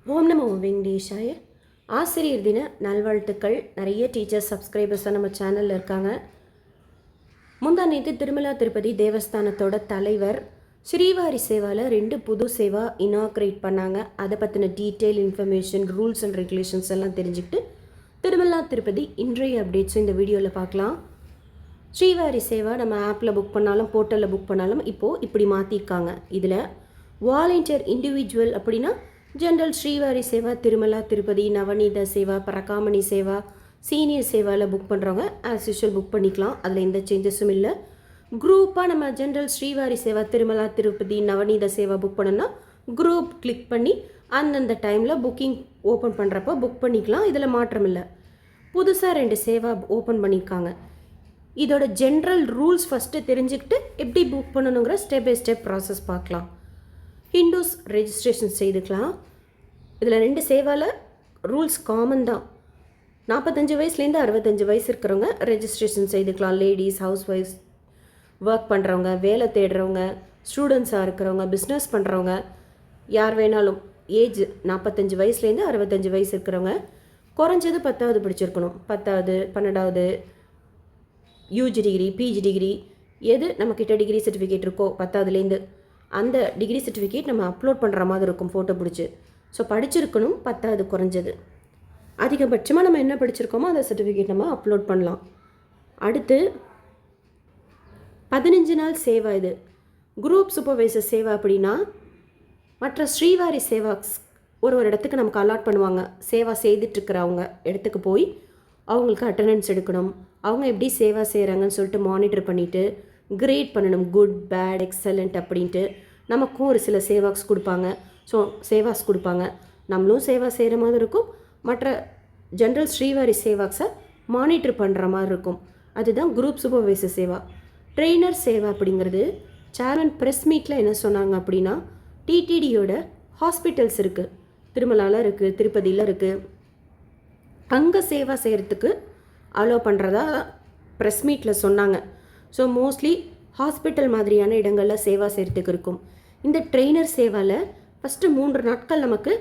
ஓம் நமோ வெங்கடேஷாய. ஆசிரியர் தின நல்வாழ்த்துக்கள். நிறைய டீச்சர்ஸ் சப்ஸ்கிரைபர்ஸாக நம்ம சேனலில் இருக்காங்க. முந்தா நேற்று திருமலா திருப்பதி தேவஸ்தானத்தோட தலைவர் ஸ்ரீவாரி சேவாவில் 2 புது சேவா இனாக்ரேட் பண்ணாங்க. அதை பற்றின detail information, rules and regulations எல்லாம் தெரிஞ்சுக்கிட்டு திருமலா திருப்பதி இன்றைய அப்டேட்ஸும் இந்த வீடியோவில் பார்க்கலாம். ஸ்ரீவாரி சேவா நம்ம ஆப்பில் புக் பண்ணாலும் போர்ட்டலில் புக் பண்ணாலும் இப்போது இப்படி மாற்றிருக்காங்க. இதில் வாலண்டியர் இண்டிவிஜுவல் அப்படின்னா ஜென்ரல் ஸ்ரீவாரி சேவா, திருமலா திருப்பதி, நவநீத சேவா, பரகாமணி சேவா, சீனியர் சேவாவில் புக் பண்ணுறவங்க ஆஸ் யூஷுவல் புக் பண்ணிக்கலாம். அதில் எந்த சேஞ்சஸும் இல்லை. குரூப்பாக நம்ம ஜென்ரல் ஸ்ரீவாரி சேவா, திருமலா திருப்பதி, நவநீத சேவா புக் பண்ணோம்னா குரூப் கிளிக் பண்ணி அந்தந்த டைமில் புக்கிங் ஓப்பன் பண்ணுறப்போ புக் பண்ணிக்கலாம். இதில் மாற்றம் இல்லை. புதுசாக 2 சேவா ஓப்பன் பண்ணியிருக்காங்க. இதோட ஜென்ரல் ரூல்ஸ் ஃபஸ்ட்டு தெரிஞ்சுக்கிட்டு எப்படி புக் பண்ணணுங்கிற ஸ்டெப் பை ஸ்டெப் ப்ராசஸ் பார்க்கலாம். ஹிந்துஸ் ரெஜிஸ்ட்ரேஷன் செய்துக்கலாம். இதில் 2 சேவாவில் ரூல்ஸ் காமன் தான். 45 வயசுலேருந்து 65 வயசு இருக்கிறவங்க ரெஜிஸ்ட்ரேஷன் செய்துக்கலாம். லேடிஸ், ஹவுஸ் ஒய்ஃப்ஸ், ஒர்க் பண்ணுறவங்க, வேலை தேடுறவங்க, ஸ்டூடெண்ட்ஸாக இருக்கிறவங்க, பிஸ்னஸ் பண்ணுறவங்க, யார் வேணாலும் ஏஜ் 45 வயசுலேருந்து 65 வயசு இருக்கிறவங்க, குறைஞ்சது 10வது படிச்சிருக்கணும். 10வது, 12வது, யூஜி டிகிரி, பிஜி டிகிரி, எது நம்மக்கிட்ட டிகிரி சர்டிஃபிகேட் இருக்கோ 10வதுலேருந்து அந்த டிகிரி சர்டிஃபிகேட் நம்ம அப்லோட் பண்ணுற மாதிரி இருக்கும் ஃபோட்டோ பிடிச்சி. ஸோ படிச்சிருக்கணும் 10வது குறைஞ்சது. அதிகபட்சமாக நம்ம என்ன படிச்சிருக்கோமோ அந்த சர்டிஃபிகேட் நம்ம அப்லோட் பண்ணலாம். அடுத்து 15 நாள் சேவா. இது குரூப் சூப்பர்வைசர் சேவா. அப்படின்னா மற்ற ஸ்ரீவாரி சேவாக்ஸ் ஒரு இடத்துக்கு நமக்கு அலாட் பண்ணுவாங்க. சேவா செய்துட்ருக்கிறவங்க இடத்துக்கு போய் அவங்களுக்கு அட்டண்டன்ஸ் எடுக்கணும். அவங்க எப்படி சேவா செய்கிறாங்கன்னு சொல்லிட்டு மானிட்டர் பண்ணிவிட்டு கிரேட் பண்ணணும். குட், பேட், எக்ஸலண்ட் அப்படின்ட்டு நமக்கும் ஒரு சில சேவாக்ஸ் கொடுப்பாங்க. ஸோ சேவாஸ் கொடுப்பாங்க. நம்மளும் சேவா செய்கிற மாதிரி இருக்கும். மற்ற ஜென்ரல் ஸ்ரீவாரி சேவாக்ஸை மானிட்டர் பண்ணுற மாதிரி இருக்கும். அதுதான் group supervisor Seva. Trainer Seva அப்படிங்கிறது சேர்மன் ப்ரெஸ் மீட்டில் என்ன சொன்னாங்க அப்படின்னா, டிடிடியோட ஹாஸ்பிட்டல்ஸ் இருக்குது, திருமலாவில் இருக்குது, திருப்பதியில் இருக்குது, அங்கே சேவா செய்கிறதுக்கு அலோவ் பண்ணுறதா ப்ரெஸ் மீட்டில் சொன்னாங்க. ஸோ மோஸ்ட்லி ஹாஸ்பிட்டல் மாதிரியான இடங்களில் சேவா செய்கிறதுக்கு இருக்கும். இந்த ட்ரெயினர் சேவாவில் ஃபஸ்ட்டு 3 நாட்கள் நமக்கு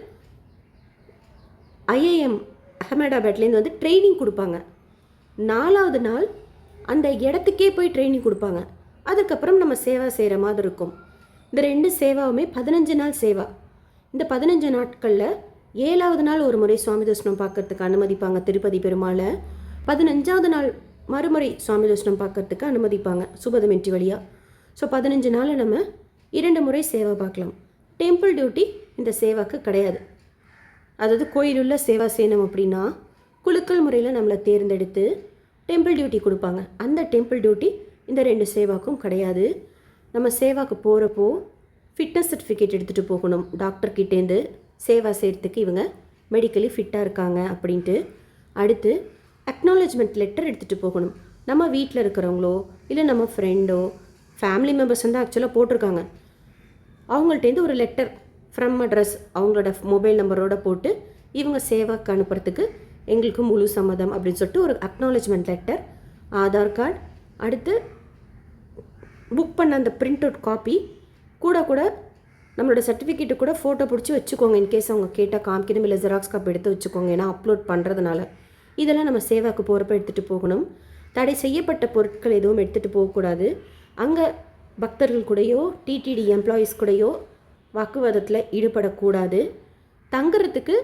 ஐஏஎம் அகமதாபாத்லேருந்து வந்து ட்ரைனிங் கொடுப்பாங்க. 4வது நாள் அந்த இடத்துக்கே போய் ட்ரைனிங் கொடுப்பாங்க. அதுக்கப்புறம் நம்ம சேவா செய்கிற மாதிரி இருக்கும். இந்த 2 சேவாவுமே 15 நாள் சேவா. இந்த 15 நாட்களில் 7வது நாள் ஒரு முறை சுவாமி தரிசனம் பார்க்கறதுக்கு அனுமதிப்பாங்க திருப்பதி பெருமாளை. 15வது நாள் மறுமுறை சுவாமி தரிசனம் பார்க்கறதுக்கு அனுமதிப்பாங்க சுபதமென்ட்ரி வழியாக. ஸோ 15 நாளில் நம்ம 2 முறை சேவை பார்க்கலாம். டெம்பிள் டியூட்டி இந்த சேவாக்கு கிடையாது. அதாவது கோயிலுள்ள சேவா செய்யணும் அப்படின்னா குலுக்கல் முறையில் நம்மளை தேர்ந்தெடுத்து டெம்பிள் டியூட்டி கொடுப்பாங்க. அந்த டெம்பிள் டியூட்டி இந்த 2 சேவாக்கும் கிடையாது. நம்ம சேவாக்கு போகிறப்போ ஃபிட்னஸ் சர்டிஃபிகேட் எடுத்துகிட்டு போகணும் டாக்டர்கிட்டேருந்து, சேவா செய்கிறதுக்கு இவங்க மெடிக்கலி ஃபிட்டாக இருக்காங்க அப்படின்ட்டு. அடுத்து அக்னாலேஜ்மெண்ட் லெட்டர் எடுத்துகிட்டு போகணும். நம்ம வீட்டில் இருக்கிறவங்களோ இல்லை நம்ம ஃப்ரெண்டோ ஃபேமிலி மெம்பர்ஸ் வந்து ஆக்சுவலாக போட்டிருக்காங்க, அவங்கள்ட்டேருந்து ஒரு லெட்டர் ஃப்ரம் அட்ரஸ் அவங்களோட மொபைல் நம்பரோடு போட்டு இவங்க சேவாக்கு அனுப்புறதுக்கு எங்களுக்கு முழு சம்மதம் அப்படின்னு சொல்லிட்டு ஒரு அக்னாலேஜ்மெண்ட் லெட்டர், ஆதார் கார்டு, அடுத்து புக் பண்ண அந்த பிரிண்ட் அவுட் காப்பி கூட நம்மளோட சர்டிஃபிகேட்டு கூட ஃபோட்டோ பிடிச்சி வச்சுக்கோங்க. இன்கேஸ் அவங்க கேட்டால் காமிக்கணும், இல்லை ஜெராக்ஸ் காப்பி எடுத்து வச்சுக்கோங்க, ஏன்னா அப்லோட் பண்ணுறதுனால. இதெல்லாம் நம்ம சேவாக்கு போகிறப்ப எடுத்துகிட்டு போகணும். தடை செய்யப்பட்ட பொருட்கள் எதுவும் எடுத்துகிட்டு போகக்கூடாது. அங்கே பக்தர்கள் கூடயோ டிடிடி எம்ப்ளாயீஸ் கூடயோ வாக்குவாதத்தில் ஈடுபடக்கூடாது. தங்குறதுக்கு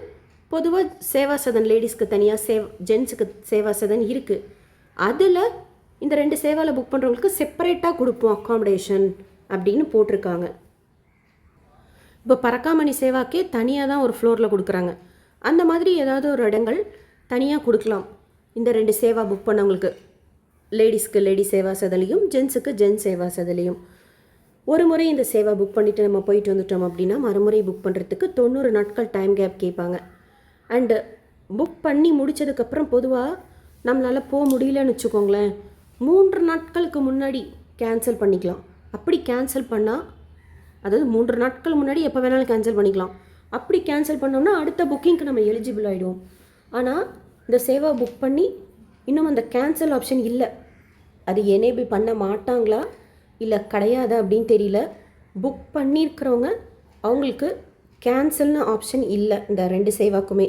பொதுவாக சேவா சதன் லேடிஸ்க்கு தனியாக, ஜென்ஸுக்கு சேவா சதன் இருக்குது. அதில் இந்த 2 சேவாவில் புக் பண்ணுறவங்களுக்கு செப்பரேட்டாக கொடுப்போம் அக்காமடேஷன் அப்படின்னு போட்டிருக்காங்க. இப்போ பரக்காமணி சேவாக்கே தனியாக தான் ஒரு ஃப்ளோரில் கொடுக்குறாங்க. அந்த மாதிரி ஏதாவது ஒரு இடங்கள் தனியாக கொடுக்கலாம். இந்த 2 சேவா புக் பண்ணவங்களுக்கு, லேடிஸ்க்கு லேடி சேவா சதலையும், ஜென்ஸுக்கு ஜென்ஸ் சேவா சதலையும். ஒரு முறை இந்த சேவா புக் பண்ணிவிட்டு நம்ம போயிட்டு வந்துட்டோம் அப்படின்னா மறுமுறை புக் பண்ணுறதுக்கு 90 நாட்கள் டைம் கேப் கேட்பாங்க. அண்டு புக் பண்ணி முடித்ததுக்கப்புறம் பொதுவாக நம்மளால் போக முடியலன்னு வச்சுக்கோங்களேன், 3 நாட்களுக்கு முன்னாடி கேன்சல் பண்ணிக்கலாம். அப்படி கேன்சல் பண்ணால், அதாவது 3 நாட்கள் முன்னாடி எப்போ வேணாலும் கேன்சல் பண்ணிக்கலாம். அப்படி கேன்சல் பண்ணோம்னா அடுத்த புக்கிங்க்கு நம்ம எலிஜிபிள் ஆகிடுவோம். ஆனால் இந்த சேவா புக் பண்ணி இன்னும் அந்த கேன்சல் ஆப்ஷன் இல்லை. அது எனேபிள் பண்ண மாட்டாங்களா இல்லை கிடையாதா அப்படின்னு தெரியல. புக் பண்ணியிருக்கிறவங்க அவங்களுக்கு கேன்சல்னு ஆப்ஷன் இல்லை இந்த 2 சேவாக்குமே.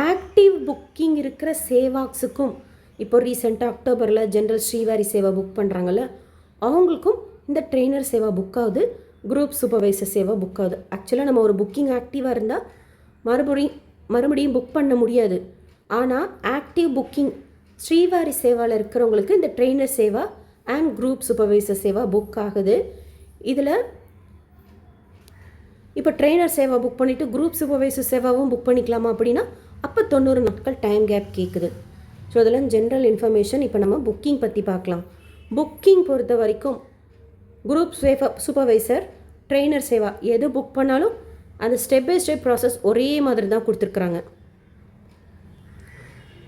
ஆக்டிவ் புக்கிங் இருக்கிற சேவாக்ஸுக்கும் இப்போ ரீசெண்டாக அக்டோபரில் ஜென்ரல் ஸ்ரீவாரி சேவா புக் பண்ணுறாங்கல்ல, அவங்களுக்கும் இந்த ட்ரெயினர் சேவா புக் ஆகுது, குரூப் சூப்பர்வைசர் சேவா புக் ஆகுது. ஆக்சுவலாக நம்ம ஒரு புக்கிங் ஆக்டிவாக இருந்தால் மறுபடியும் புக் பண்ண முடியாது. ஆனால் ஆக்டிவ் புக்கிங் ஸ்ரீவாரி சேவாவில் இருக்கிறவங்களுக்கு இந்த trainer Seva and group supervisor Seva book ஆகுது. இதில் இப்போ ட்ரெயினர் சேவா புக் பண்ணிவிட்டு குரூப் சூப்பர்வைசர் சேவாவும் புக் பண்ணிக்கலாமா அப்படின்னா அப்போ 90 நாட்கள் டைம் கேப் கேட்குது. ஸோ அதெல்லாம் ஜென்ரல் இன்ஃபர்மேஷன். இப்போ நம்ம புக்கிங் பற்றி பார்க்கலாம். புக்கிங் பொறுத்த வரைக்கும் குரூப் சூப்பர்வைசர், ட்ரெயினர் சேவா எது புக் பண்ணாலும் அந்த ஸ்டெப் பை ஸ்டெப் ப்ராசஸ் ஒரே மாதிரி தான் கொடுத்துருக்குறாங்க.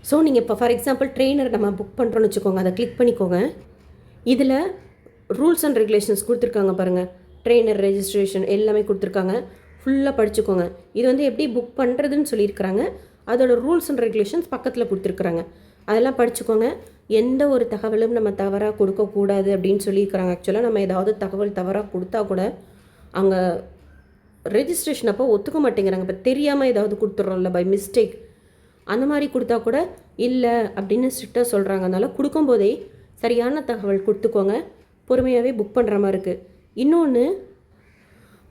ஸோ நீங்கள் இப்போ ஃபார் எக்ஸாம்பிள் ட்ரெயினர் நம்ம புக் பண்ணுறோன்னு வச்சுக்கோங்க, அதை கிளிக் பண்ணிக்கோங்க. இதில் ரூல்ஸ் அண்ட் ரெகுலேஷன்ஸ் கொடுத்துருக்காங்க பாருங்கள், ட்ரெயினர் ரெஜிஸ்ட்ரேஷன் எல்லாமே கொடுத்துருக்காங்க, ஃபுல்லாக படிச்சுக்கோங்க. இது வந்து எப்படி புக் பண்ணுறதுன்னு சொல்லியிருக்கிறாங்க, அதோட ரூல்ஸ் அண்ட் ரெகுலேஷன்ஸ் பக்கத்தில் கொடுத்துருக்குறாங்க, அதெல்லாம் படிச்சுக்கோங்க. எந்த ஒரு தகவலும் நம்ம தவறாக கொடுக்கக்கூடாது அப்படின்னு சொல்லியிருக்கிறாங்க. ஆக்சுவலாக நம்ம ஏதாவது தகவல் தவறாக கொடுத்தா கூட அவங்க ரெஜிஸ்ட்ரேஷன் அப்போ ஒத்துக்க மாட்டேங்கிறாங்க. இப்போ தெரியாமல் ஏதாவது கொடுத்துட்றோம்ல பை மிஸ்டேக், அந்த மாதிரி கொடுத்தா கூட இல்லை அப்படின்னு ஸ்ட்ரிக்டாக சொல்கிறாங்க. அதனால் கொடுக்கும்போதே சரியான தகவல் கொடுத்துக்கோங்க, பொறுமையாகவே புக் பண்ணுற மாதிரி இருக்குது. இன்னொன்று,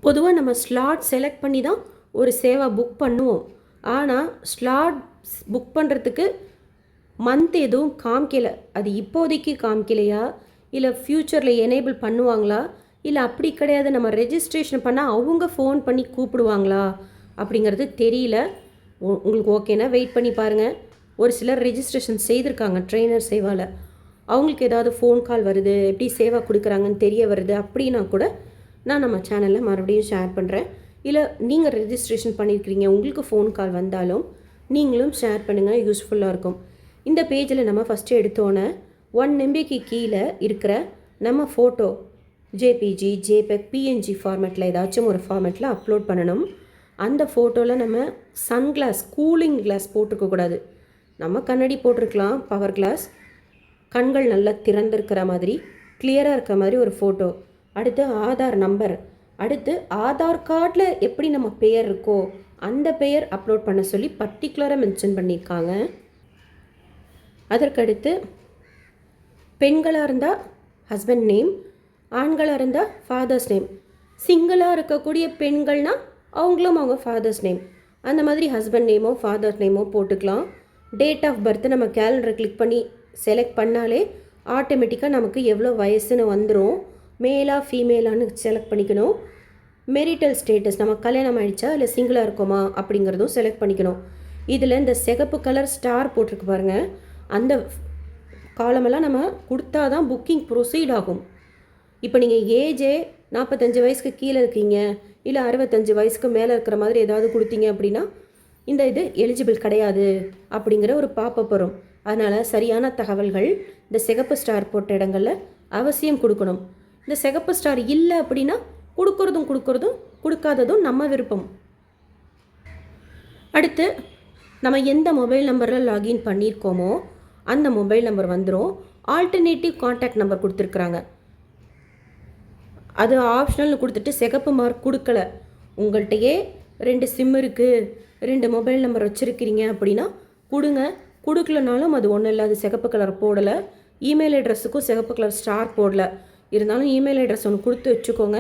பொதுவாக நம்ம ஸ்லாட் செலக்ட் பண்ணி தான் ஒரு சேவா புக் பண்ணுவோம். ஆனால் ஸ்லாட் புக் பண்ணுறதுக்கு மந்த் எதுவும் காமிக்கலை. அது இப்போதைக்கு காமிக்கலையா, இல்லை ஃப்யூச்சரில் எனேபிள் பண்ணுவாங்களா, இல்லை அப்படி கிடையாது நம்ம ரெஜிஸ்ட்ரேஷன் பண்ணால் அவங்க ஃபோன் பண்ணி கூப்பிடுவாங்களா அப்படிங்கிறது தெரியல. உங்களுக்கு ஓகேனா வெயிட் பண்ணி பாருங்கள். ஒரு சிலர் ரெஜிஸ்ட்ரேஷன் செய்திருக்காங்க ட்ரெயினர் சேவாவில், அவங்களுக்கு ஏதாவது ஃபோன் கால் வருது, எப்படி சேவா கொடுக்குறாங்கன்னு தெரிய வருது அப்படின்னா கூட நான் நம்ம சேனலில் மறுபடியும் ஷேர் பண்ணுறேன். இல்லை நீங்கள் ரெஜிஸ்ட்ரேஷன் பண்ணியிருக்கிறீங்க, உங்களுக்கு ஃபோன் கால் வந்தாலும் நீங்களும் ஷேர் பண்ணுங்கள், யூஸ்ஃபுல்லாக இருக்கும். இந்த பேஜில் நம்ம ஃபஸ்ட்டு எடுத்தோன்னே 1 MBக்கு கீழே இருக்கிற நம்ம ஃபோட்டோ ஜேபிஜி, ஜேபெக், பிஎன்ஜி ஃபார்மேட்டில் ஏதாச்சும் ஒரு ஃபார்மேட்டில் அப்லோட் பண்ணணும். அந்த ஃபோட்டோவில் நம்ம சன்கிளாஸ், கூலிங் கிளாஸ் போட்டிருக்கக்கூடாது. நம்ம கண்ணாடி போட்டிருக்கலாம், பவர் கிளாஸ், கண்கள் நல்லா திறந்திருக்கிற மாதிரி கிளியராக இருக்கிற மாதிரி ஒரு ஃபோட்டோ. அடுத்து ஆதார் நம்பர், அடுத்து ஆதார் கார்டில் எப்படி நம்ம பெயர் இருக்கோ அந்த பெயர் அப்லோட் பண்ண சொல்லி பர்டிகுலராக மென்ஷன் பண்ணியிருக்காங்க. அதற்கடுத்து பெண்களாக இருந்தால் ஹஸ்பண்ட் நேம், ஆண்களாக இருந்தால் ஃபாதர்ஸ் நேம். சிங்கிளாக இருக்கக்கூடிய பெண்கள்னால் அவங்களும் அவங்க ஃபாதர்ஸ் நேம், அந்த மாதிரி ஹஸ்பண்ட் நேமோ ஃபாதர்ஸ் நேமோ போட்டுக்கலாம். டேட் ஆஃப் பர்த் நம்ம கேலண்டரை கிளிக் பண்ணி செலக்ட் பண்ணாலே ஆட்டோமேட்டிக்காக நமக்கு எவ்வளோ வயசுன்னு வந்துடும். மேலா ஃபீமேலான்னு செலக்ட் பண்ணிக்கணும். மெரிட்டல் ஸ்டேட்டஸ், நம்ம கல்யாணம் ஆகிடுச்சா இல்லை சிங்கிளாக இருக்கோமா அப்படிங்கிறதும் செலக்ட் பண்ணிக்கணும். இதில் இந்த சிகப்பு கலர் ஸ்டார் போட்டிருக்கு பாருங்கள், அந்த காலமெல்லாம் நம்ம கொடுத்தா தான் புக்கிங் ப்ரொசீட் ஆகும். இப்போ நீங்கள் ஏஜே 45 வயசுக்கு கீழே இருக்கீங்க, இல்லை 65 வயசுக்கு மேலே இருக்கிற மாதிரி ஏதாவது கொடுத்தீங்க அப்படின்னா இந்த இது எலிஜிபிள் கிடையாது அப்படிங்கிற ஒரு பாப்பப் வரும். அதனால் சரியான தகவல்கள் இந்த சிகப்பு ஸ்டார் போட்ட இடங்களில் அவசியம் கொடுக்கணும். இந்த சிகப்பு ஸ்டார் இல்லை அப்படின்னா கொடுக்கறதும் கொடுக்காததும் நம்ம விருப்பம். அடுத்து நம்ம எந்த மொபைல் நம்பரில் லாகின் பண்ணியிருக்கோமோ அந்த மொபைல் நம்பர் வந்துடும். ஆல்டர்னேட்டிவ் கான்டாக்ட் நம்பர் கொடுத்துருக்குறாங்க, அது ஆப்ஷனல்னு கொடுத்துட்டு சிகப்பு மார்க் கொடுக்கல. உங்கள்கிட்டயே 2 சிம் இருக்குது, 2 மொபைல் நம்பர் வச்சுருக்கிறீங்க அப்படின்னா கொடுங்க. கொடுக்கலனாலும் அது ஒன்றும் இல்லை, அது சிகப்பு கலர் போடலை. இமெயில் அட்ரஸுக்கும் சிகப்பு கலர் ஸ்டார் போடலை. இருந்தாலும் இமெயில் அட்ரஸ் ஒன்று கொடுத்து வச்சுக்கோங்க.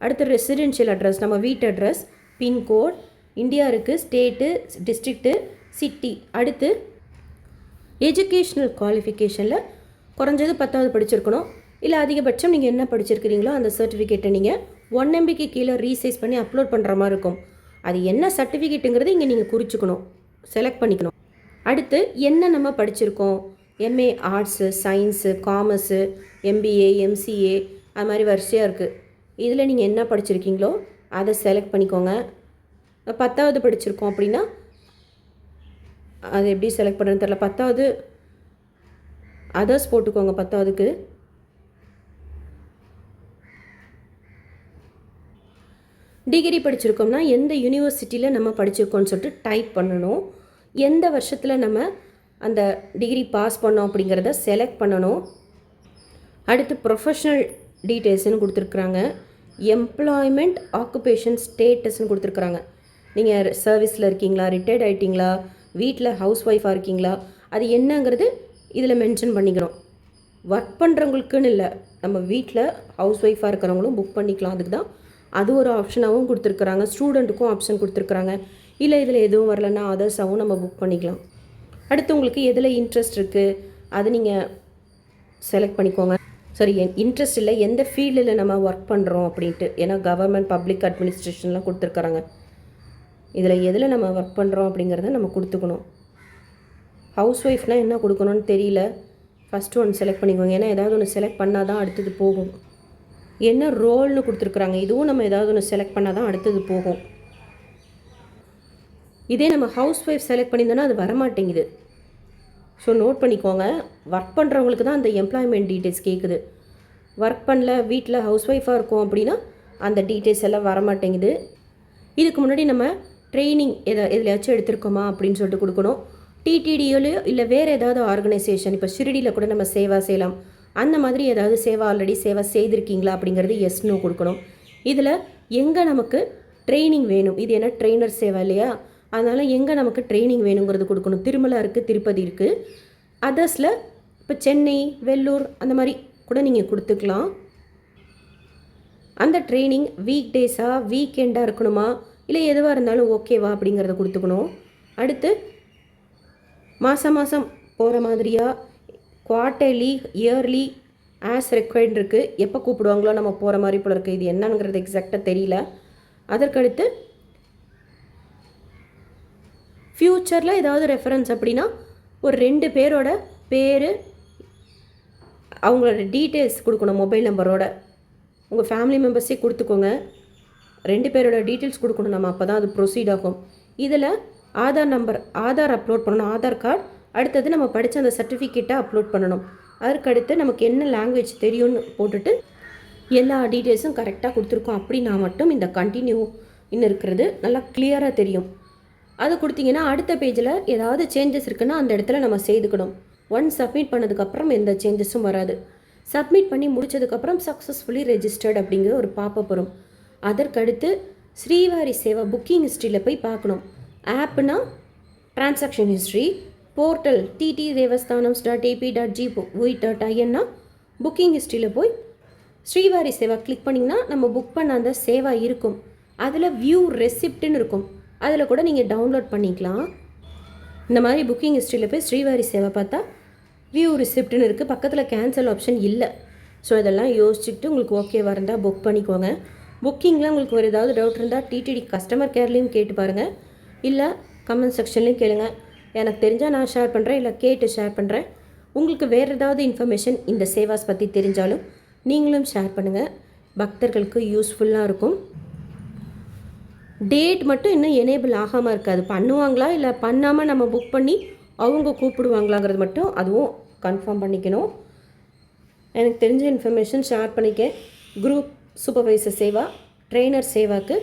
அடுத்து ரெசிடென்ஷியல் அட்ரஸ், நம்ம வீட்டு அட்ரஸ், பின்கோட், இந்தியா இருக்குது, ஸ்டேட்டு, டிஸ்ட்ரிக்ட்டு, சிட்டி. அடுத்து எஜுகேஷ்னல் குவாலிஃபிகேஷனில் குறைஞ்சது 10வது படிச்சிருக்கணும், இல்லை அதிகபட்சம் நீங்கள் என்ன படிச்சிருக்கிறீங்களோ அந்த சர்டிஃபிகேட்டை நீங்கள் 1 MBக்கு கீழே ரீசைஸ் பண்ணி அப்லோட் பண்ணுற மாதிரி இருக்கும். அது என்ன சர்டிஃபிகேட்டுங்கிறது இங்கே நீங்கள் குறிச்சிக்கணும், செலக்ட் பண்ணிக்கணும். அடுத்து என்ன நம்ம படிச்சிருக்கோம், MA arts, science, commerce, MBA, MCA, அது மாதிரி வரிசையாக இருக்குது. இதில் நீங்கள் என்ன படிச்சிருக்கீங்களோ அதை செலக்ட் பண்ணிக்கோங்க. 10வது படிச்சிருக்கோம் அப்படின்னா அது எப்படி செலக்ட் பண்ணுறதுன்னு தெரியல. 10வது அதர்ஸ் போட்டுக்கோங்க. 10வதுக்கு டிகிரி படிச்சிருக்கோம்னா எந்த யூனிவர்சிட்டியில் நம்ம படிச்சிருக்கோம்னு சொல்லிட்டு டைப் பண்ணணும். எந்த வருஷத்தில் நம்ம அந்த டிகிரி பாஸ் பண்ணோம் அப்படிங்கிறத செலக்ட் பண்ணணும். அடுத்து ப்ரொஃபஷ்னல் டீட்டெயில்ஸ்னு கொடுத்துருக்குறாங்க. எம்ப்ளாய்மெண்ட் ஆக்குபேஷன் ஸ்டேட்டஸ்ன்னு கொடுத்துருக்குறாங்க. நீங்கள் சர்வீஸில் இருக்கீங்களா, ரிட்டையர்ட் ஆகிட்டிங்களா, வீட்டில் ஹவுஸ் ஒய்ஃபாக இருக்கீங்களா, அது என்னங்கிறது இதில் மென்ஷன் பண்ணிக்கிறோம். ஒர்க் பண்ணுறவங்களுக்குன்னு இல்லை, நம்ம வீட்டில் ஹவுஸ் ஒய்ஃபாக இருக்கிறவங்களும் புக் பண்ணிக்கலாம். அதுக்கு தான் அது ஒரு ஆப்ஷனாகவும் கொடுத்துருக்குறாங்க. ஸ்டூடெண்ட்டுக்கும் ஆப்ஷன் கொடுத்துருக்குறாங்க. இல்லை இதில் எதுவும் வரலன்னா அதர்ஸாகவும் நம்ம புக் பண்ணிக்கலாம். அடுத்து உங்களுக்கு எதில் இன்ட்ரெஸ்ட் இருக்குது அதை நீங்கள் செலக்ட் பண்ணிக்கோங்க. சரி, இன்ட்ரெஸ்ட் இல்லை எந்த ஃபீல்டில் நம்ம ஒர்க் பண்ணுறோம் அப்படின்ட்டு. ஏன்னா கவர்மெண்ட் பப்ளிக் அட்மினிஸ்ட்ரேஷன்லாம் கொடுத்துருக்குறாங்க. இதில் எதில் நம்ம ஒர்க் பண்ணுறோம் அப்படிங்கிறத நம்ம கொடுத்துக்கணும். ஹவுஸ் ஒய்ஃப்னால் என்ன கொடுக்கணும்னு தெரியல. ஃபஸ்ட்டு ஒன்று செலக்ட் பண்ணிக்கோங்க. ஏன்னா ஏதாவது ஒன்று செலக்ட் பண்ணால் தான் அடுத்தது போகும். என்ன ரோல்னு கொடுத்துருக்குறாங்க, இதுவும் நம்ம ஏதாவது ஒன்று செலக்ட் பண்ணால் தான் அடுத்தது போகும். இதே நம்ம ஹவுஸ் ஒய்ஃப் செலக்ட் பண்ணியிருந்தோன்னா அது வரமாட்டேங்குது. ஸோ நோட் பண்ணிக்கோங்க. ஒர்க் பண்ணுறவங்களுக்கு தான் அந்த எம்ப்ளாய்மெண்ட் டீட்டெயில்ஸ் கேட்குது. ஒர்க் பண்ணல, வீட்டில் ஹவுஸ் ஒய்ஃபாக இருக்கும் அப்படின்னா அந்த டீட்டெயில்ஸ் எல்லாம் வரமாட்டேங்குது. இதுக்கு முன்னாடி நம்ம ட்ரைனிங் எதுலையாச்சும் எடுத்திருக்கோமா அப்படின்னு சொல்லிட்டு கொடுக்கணும். டிடிடியோலையோ இல்லை வேறு ஏதாவது ஆர்கனைசேஷன், இப்போ ஷிரடியில் கூட நம்ம சேவா செய்யலாம், அந்த மாதிரி ஏதாவது சேவா ஆல்ரெடி சேவா செய்திருக்கீங்களா அப்படிங்கிறது எஸ்னோ கொடுக்கணும். இதில் எங்கே நமக்கு ட்ரைனிங் வேணும், இது என்ன ட்ரெயினர் சேவா இல்லையா, அதனால் எங்கே நமக்கு ட்ரைனிங் வேணுங்கிறது கொடுக்கணும். திருமலா இருக்குது, திருப்பதி இருக்குது. அதர்ஸில் இப்போ சென்னை, வெள்ளூர் அந்த மாதிரி கூட நீங்கள் கொடுத்துக்கலாம். அந்த ட்ரைனிங் வீக் டேஸாக வீக்கெண்டாக இருக்கணுமா இல்லை எதுவாக இருந்தாலும் ஓகேவா அப்படிங்கிறத கொடுத்துக்கணும். அடுத்து மாதம் போகிற மாதிரியா, குவார்ட்டர்லி, இயர்லி ஆஸ் ரெக்வயர்ட் இருக்குது. எப்போ கூப்பிடுவாங்களோ நம்ம போகிற மாதிரி போல இருக்குது. இது என்னங்கிறது எக்ஸாக்டாக தெரியல. அதற்கடுத்து ஃப்யூச்சரில் ஏதாவது ரெஃபரன்ஸ் அப்படின்னா ஒரு 2 பேரோட பேர், அவங்களோட டீட்டெயில்ஸ் கொடுக்கணும். மொபைல் நம்பரோட உங்கள் ஃபேமிலி மெம்பர்ஸே கொடுத்துக்கோங்க. 2 பேரோட டீட்டெயில்ஸ் கொடுக்கணும் நம்ம, அப்போ தான் அது ப்ரொசீட் ஆகும். இதில் ஆதார் நம்பர், ஆதார் அப்லோட் பண்ணணும், ஆதார் கார்டு. அடுத்தது நம்ம படித்த அந்த சர்டிஃபிகேட்டை அப்லோட் பண்ணணும். அதற்கடுத்து நமக்கு என்ன லாங்குவேஜ் தெரியும்னு போட்டுட்டு எல்லா டீட்டெயில்ஸும் கரெக்டாக கொடுத்துருக்கோம் அப்படின்னா மட்டும் இந்த கண்டினியூ இன்னும் இருக்கிறது நல்லா கிளியராக தெரியும். அது கொடுத்தீங்கன்னா அடுத்த பேஜில் ஏதாவது சேஞ்சஸ் இருக்குன்னா அந்த இடத்துல நம்ம செய்துக்கணும். ஒன்ஸ் சப்மிட் பண்ணதுக்கப்புறம் எந்த சேஞ்சஸும் வராது. சப்மிட் பண்ணி முடித்ததுக்கப்புறம் சக்ஸஸ்ஃபுல்லி ரெஜிஸ்டர்ட் அப்படிங்கிற ஒரு பாப்பப் வரும். அதற்கடுத்து ஸ்ரீவாரி சேவா புக்கிங் ஹிஸ்ட்ரியில் போய் பார்க்கணும். Apna transaction history, portal ttdevasthanams.ap.gov.inனா booking ஹிஸ்ட்ரியில் போய் ஸ்ரீவாரி சேவா கிளிக் பண்ணிங்கன்னா நம்ம புக் பண்ண அந்த சேவா இருக்கும். அதில் வியூ ரெசிப்ட்னு இருக்கும், அதில் கூட நீங்கள் டவுன்லோட் பண்ணிக்கலாம். இந்த மாதிரி புக்கிங் ஹிஸ்ட்ரியில் போய் ஸ்ரீவாரி சேவா பார்த்தா வியூ ரிசிப்ட்னு இருக்குது, பக்கத்தில் கேன்சல் ஆப்ஷன் இல்லை. ஸோ இதெல்லாம் யோசிச்சுட்டு உங்களுக்கு ஓகேவாக இருந்தால் புக் பண்ணிக்கோங்க. புக்கிங்கில் உங்களுக்கு ஒரு ஏதாவது டவுட் இருந்தால் டிடிடி கஸ்டமர் கேர்லேயும் கேட்டு பாருங்கள், இல்லை கமெண்ட் செக்ஷன்லேயும் கேளுங்க. எனக்கு தெரிஞ்சால் நான் ஷேர் பண்ணுறேன், இல்லை கேட்டு ஷேர் பண்ணுறேன். உங்களுக்கு வேறு ஏதாவது இன்ஃபர்மேஷன் இந்த சேவாஸ் பற்றி தெரிஞ்சாலும் நீங்களும் ஷேர் பண்ணுங்கள், பக்தர்களுக்கு யூஸ்ஃபுல்லாக இருக்கும். டேட் மட்டும் இன்னும் எனேபிள் ஆகாமல் இருக்காது. பண்ணுவாங்களா இல்லை பண்ணாமல் நம்ம புக் பண்ணி அவங்க கூப்பிடுவாங்களாங்கிறது மட்டும் அதுவும் கன்ஃபார்ம் பண்ணிக்கணும். எனக்கு தெரிஞ்ச இன்ஃபர்மேஷன் ஷேர் பண்ணிக்க. குரூப் சூப்பர்வைசர் சேவா, ட்ரெயினர் சேவாக்கு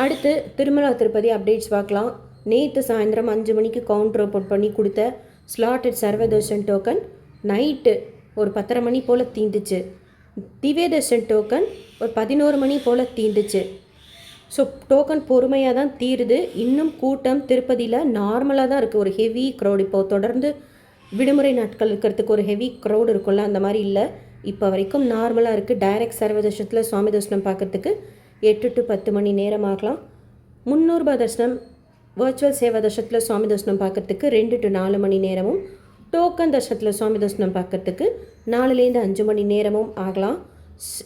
அடுத்து திருமலா திருப்பதி அப்டேட்ஸ் பார்க்கலாம். நேற்று சாயந்தரம் 5 மணிக்கு கவுண்டர் ஓப்பன் பண்ணி கொடுத்த ஸ்லாட்டட் சர்வதர்ஷன் டோக்கன் நைட்டு ஒரு 10:30 மணி போல் தீந்துச்சு. திவ்யதர்ஷன் டோக்கன் ஒரு 11 மணி போல் தீந்துச்சு. ஸோ டோக்கன் பொறுமையாக தான் தீருது. இன்னும் கூட்டம் திருப்பதியில் நார்மலாக தான் இருக்குது. ஒரு ஹெவி க்ரௌட், இப்போது தொடர்ந்து விடுமுறை நாட்கள் இருக்கிறதுக்கு ஒரு ஹெவி க்ரௌட் இருக்கும்ல, அந்த மாதிரி இல்லை. இப்போ வரைக்கும் நார்மலாக இருக்குது. டைரக்ட் சர்வதர்ஷனத்தில் சுவாமி தரிசனம் பார்க்குறதுக்கு 8 to 10 மணி நேரம் ஆகலாம். 300 ரூபாய் தரிசனம் வர்ச்சுவல் சேவா தர்ஷனத்தில் சுவாமி தரிசனம் பார்க்குறதுக்கு 2 to 4 மணி நேரமும், டோக்கன் தர்ஷனத்தில் சுவாமி தரிசனம் பார்க்குறதுக்கு 4லேருந்து 5 மணி நேரமும் ஆகலாம்.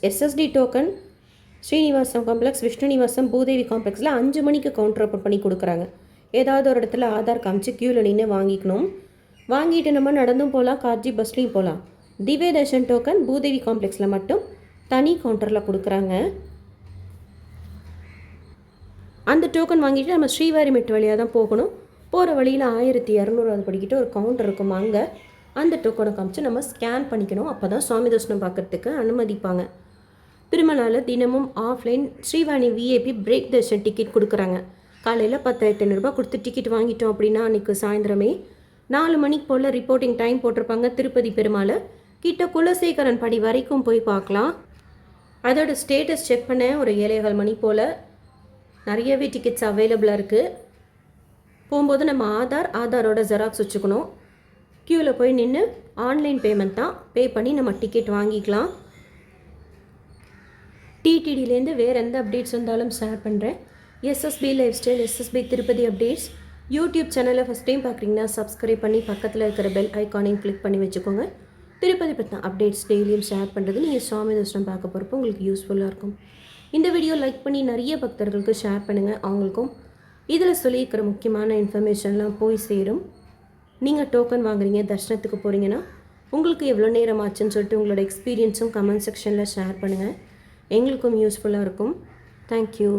SSD token Srinivasam complex, Vishnu Nivasam, Bhudevi காம்ப்ளெக்ஸில் 5 மணிக்கு கவுண்டர் ஓப்பன் பண்ணி கொடுக்குறாங்க. ஏதாவது ஒரு இடத்துல ஆதார் காமிச்சு க்யூவில் நின்று வாங்கிக்கணும். வாங்கிட்டு நம்ம நடந்தும் போகலாம், கார்ஜி பஸ்லேயும் போகலாம். திவ்ய தர்ஷன் டோக்கன் பூதேவி காம்ப்ளெக்ஸில் மட்டும் தனி கவுண்டரில் கொடுக்குறாங்க. அந்த டோக்கன் வாங்கிட்டு நம்ம ஸ்ரீவாரி மெட் வழியாக தான் போகணும். போகிற வழியில் 1200 படிக்கிட்டு ஒரு கவுண்டர் இருக்கும், அங்கே அந்த டோக்கனை காமிச்சு நம்ம ஸ்கேன் பண்ணிக்கணும். அப்போ தான் சுவாமி தரிசனம் பார்க்குறதுக்கு அனுமதிப்பாங்க. திருமலாவில் தினமும் offline Srivani VIP break Darshan ticket கொடுக்குறாங்க. காலையில் 10,500 ரூபாய் கொடுத்து டிக்கெட் வாங்கிட்டோம் அப்படின்னா அன்றைக்கி சாயந்தரமே 4 மணிக்கு போல் ரிப்போர்ட்டிங் டைம் போட்டிருப்பாங்க. திருப்பதி பெருமாளை கிட்ட குலசேகரன் படி வரைக்கும் போய் பார்க்கலாம். அதோட ஸ்டேட்டஸ் செக் பண்ணேன் ஒரு 7:15 மணி போல். நிறையவே டிக்கெட்ஸ் அவைலபிளாக இருக்குது. போகும்போது நம்ம ஆதாரோட ஜெராக்ஸ் வச்சுக்கணும். க்யூவில் போய் நின்று ஆன்லைன் பேமெண்ட் தான், பே பண்ணி நம்ம டிக்கெட் வாங்கிக்கலாம். டிடிடிலேருந்து வேறு எந்த அப்டேட்ஸ் வந்தாலும் ஷேர் பண்ணுறேன். SSP life style, SSP Tirupati updates YouTube சேனலை ஃபஸ்ட் டைம் பார்க்குறீங்கன்னா சப்ஸ்கிரைப் பண்ணி பக்கத்தில் இருக்கிற பெல் ஐக்கானையும் கிளிக் பண்ணி வச்சுக்கோங்க. திருப்பதி பற்றின அப்டேட்ஸ் டெய்லியும் ஷேர் பண்ணுறது நீங்கள் சுவாமி தரிசனம் பார்க்க போகிறப்போ உங்களுக்கு யூஸ்ஃபுல்லாக இருக்கும். இந்த வீடியோ லைக் பண்ணி நிறைய பக்தர்களுக்கு ஷேர் பண்ணுங்கள். அவங்களுக்கும் இதில் சொல்லியிருக்கிற முக்கியமான இன்ஃபர்மேஷன்லாம் போய் சேரும். நீங்கள் டோக்கன் வாங்குறீங்க, தர்ஷனத்துக்கு போகிறீங்கன்னா உங்களுக்கு எவ்வளோ நேரம் ஆச்சுன்னு சொல்லிட்டு உங்களோட எக்ஸ்பீரியன்ஸும் கமெண்ட் செக்ஷனில் ஷேர் பண்ணுங்கள். எங்களுக்கும் யூஸ்ஃபுல்லாக இருக்கும். தேங்க்யூ.